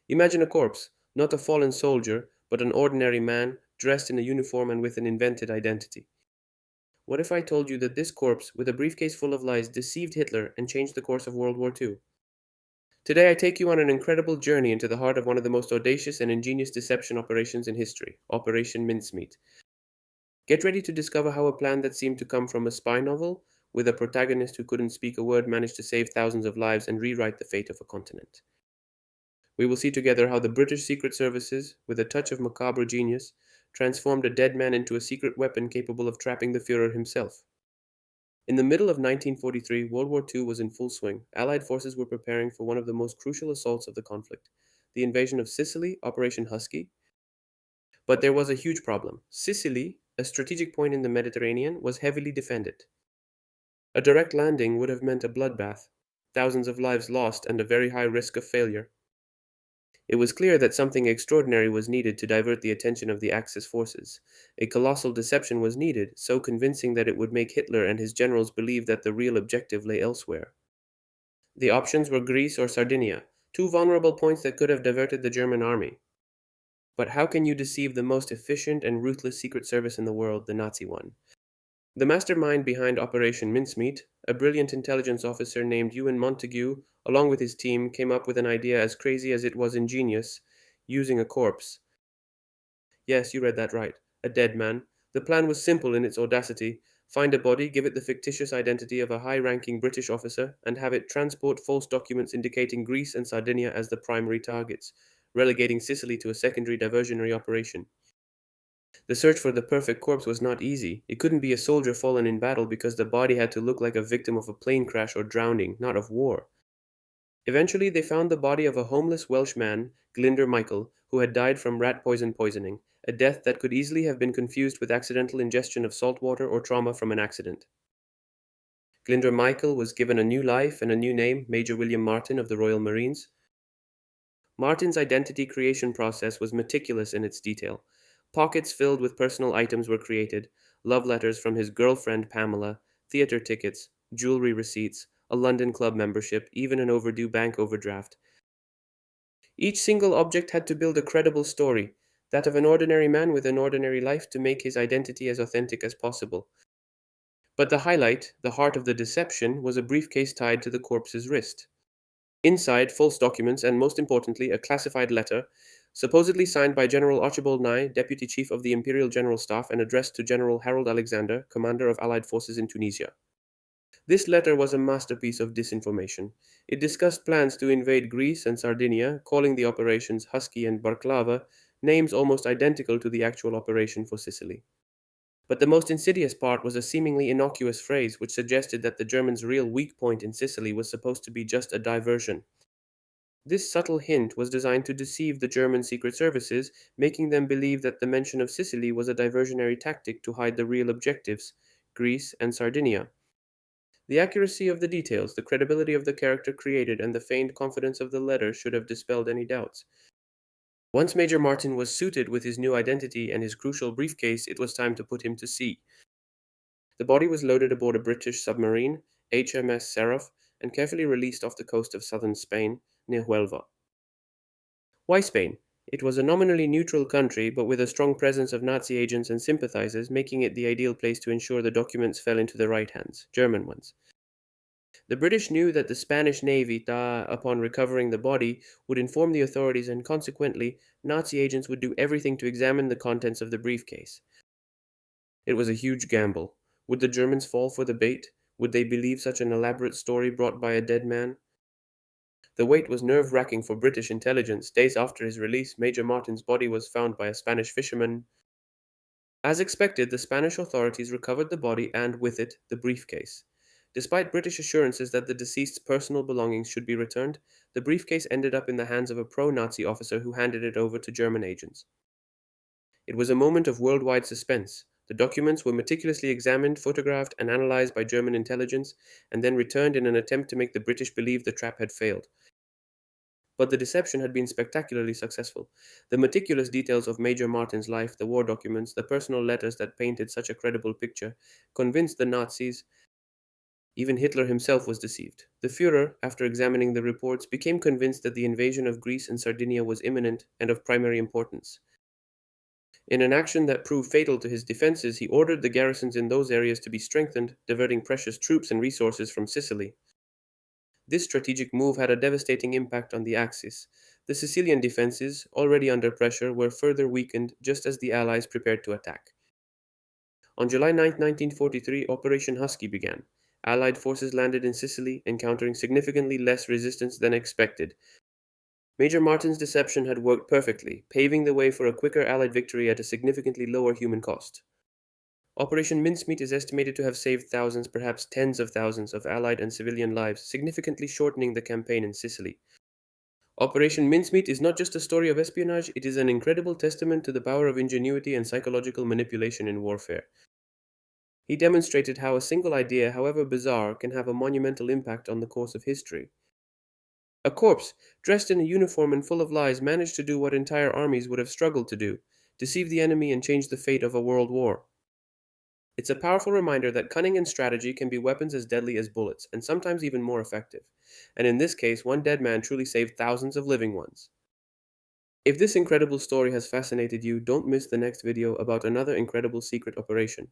Imagine a corpse, not a fallen soldier, but an ordinary man, dressed in a uniform and with an invented identity. What if I told you that this corpse, with a briefcase full of lies, deceived Hitler and changed the course of World War II? Today, I take you on an incredible journey into the heart of one of the most audacious and ingenious deception operations in history, Operation Mincemeat. Get ready to discover how a plan that seemed to come from a spy novel, with a protagonist who couldn't speak a word, managed to save thousands of lives and rewrite the fate of a continent. We will see together how the British Secret Services, with a touch of macabre genius, transformed a dead man into a secret weapon capable of trapping the Fuhrer himself. In the middle of 1943, World War II was in full swing. Allied forces were preparing for one of the most crucial assaults of the conflict, the invasion of Sicily, Operation Husky. But there was a huge problem. Sicily, a strategic point in the Mediterranean, was heavily defended. A direct landing would have meant a bloodbath, thousands of lives lost, and a very high risk of failure. It was clear that something extraordinary was needed to divert the attention of the Axis forces. A colossal deception was needed, so convincing that it would make Hitler and his generals believe that the real objective lay elsewhere. The options were Greece or Sardinia, two vulnerable points that could have diverted the German army. But how can you deceive the most efficient and ruthless secret service in the world, the Nazi one? The mastermind behind Operation Mincemeat, a brilliant intelligence officer named Ewan Montague, along with his team, came up with an idea as crazy as it was ingenious, using a corpse. Yes, you read that right. A dead man. The plan was simple in its audacity. Find a body, give it the fictitious identity of a high ranking British officer, and have it transport false documents indicating Greece and Sardinia as the primary targets, relegating Sicily to a secondary diversionary operation. The search for the perfect corpse was not easy. It couldn't be a soldier fallen in battle because the body had to look like a victim of a plane crash or drowning, not of war. Eventually, they found the body of a homeless Welsh man, Glyndwr Michael, who had died from rat poisoning, a death that could easily have been confused with accidental ingestion of salt water or trauma from an accident. Glyndwr Michael was given a new life and a new name, Major William Martin of the Royal Marines. Martin's identity creation process was meticulous in its detail. Pockets filled with personal items were created, love letters from his girlfriend Pamela, theater tickets, jewelry receipts, a London club membership, even an overdue bank overdraft. Each single object had to build a credible story, that of an ordinary man with an ordinary life, to make his identity as authentic as possible. But the highlight, the heart of the deception, was a briefcase tied to the corpse's wrist. Inside, false documents and, most importantly, a classified letter, supposedly signed by General Archibald Nye, Deputy Chief of the Imperial General Staff, and addressed to General Harold Alexander, Commander of Allied Forces in Tunisia. This letter was a masterpiece of disinformation. It discussed plans to invade Greece and Sardinia, calling the operations Husky and Barklava, names almost identical to the actual operation for Sicily. But the most insidious part was a seemingly innocuous phrase which suggested that the Germans' real weak point in Sicily was supposed to be just a diversion. This subtle hint was designed to deceive the German secret services, making them believe that the mention of Sicily was a diversionary tactic to hide the real objectives, Greece and Sardinia. The accuracy of the details, the credibility of the character created, and the feigned confidence of the letter should have dispelled any doubts. Once Major Martin was suited with his new identity and his crucial briefcase, it was time to put him to sea. The body was loaded aboard a British submarine, HMS Seraph, and carefully released off the coast of southern Spain, near Huelva. Why Spain? It was a nominally neutral country, but with a strong presence of Nazi agents and sympathizers, making it the ideal place to ensure the documents fell into the right hands, German ones. The British knew that the Spanish Navy, upon recovering the body, would inform the authorities, and consequently, Nazi agents would do everything to examine the contents of the briefcase. It was a huge gamble. Would the Germans fall for the bait? Would they believe such an elaborate story brought by a dead man? The wait was nerve-wracking for British intelligence. Days after his release, Major Martin's body was found by a Spanish fisherman. As expected, the Spanish authorities recovered the body and, with it, the briefcase. Despite British assurances that the deceased's personal belongings should be returned, the briefcase ended up in the hands of a pro-Nazi officer who handed it over to German agents. It was a moment of worldwide suspense. The documents were meticulously examined, photographed, and analyzed by German intelligence, and then returned in an attempt to make the British believe the trap had failed. But the deception had been spectacularly successful. The meticulous details of Major Martin's life, the war documents, the personal letters that painted such a credible picture, convinced the Nazis. Even Hitler himself was deceived. The Führer, after examining the reports, became convinced that the invasion of Greece and Sardinia was imminent and of primary importance. In an action that proved fatal to his defenses, he ordered the garrisons in those areas to be strengthened, diverting precious troops and resources from Sicily. This strategic move had a devastating impact on the Axis. The Sicilian defenses, already under pressure, were further weakened just as the Allies prepared to attack. On July 9, 1943, Operation Husky began. Allied forces landed in Sicily, encountering significantly less resistance than expected. Major Martin's deception had worked perfectly, paving the way for a quicker Allied victory at a significantly lower human cost. Operation Mincemeat is estimated to have saved thousands, perhaps tens of thousands, of Allied and civilian lives, significantly shortening the campaign in Sicily. Operation Mincemeat is not just a story of espionage, it is an incredible testament to the power of ingenuity and psychological manipulation in warfare. He demonstrated how a single idea, however bizarre, can have a monumental impact on the course of history. A corpse, dressed in a uniform and full of lies, managed to do what entire armies would have struggled to do: deceive the enemy and change the fate of a world war. It's a powerful reminder that cunning and strategy can be weapons as deadly as bullets, and sometimes even more effective. And in this case, one dead man truly saved thousands of living ones. If this incredible story has fascinated you, don't miss the next video about another incredible secret operation.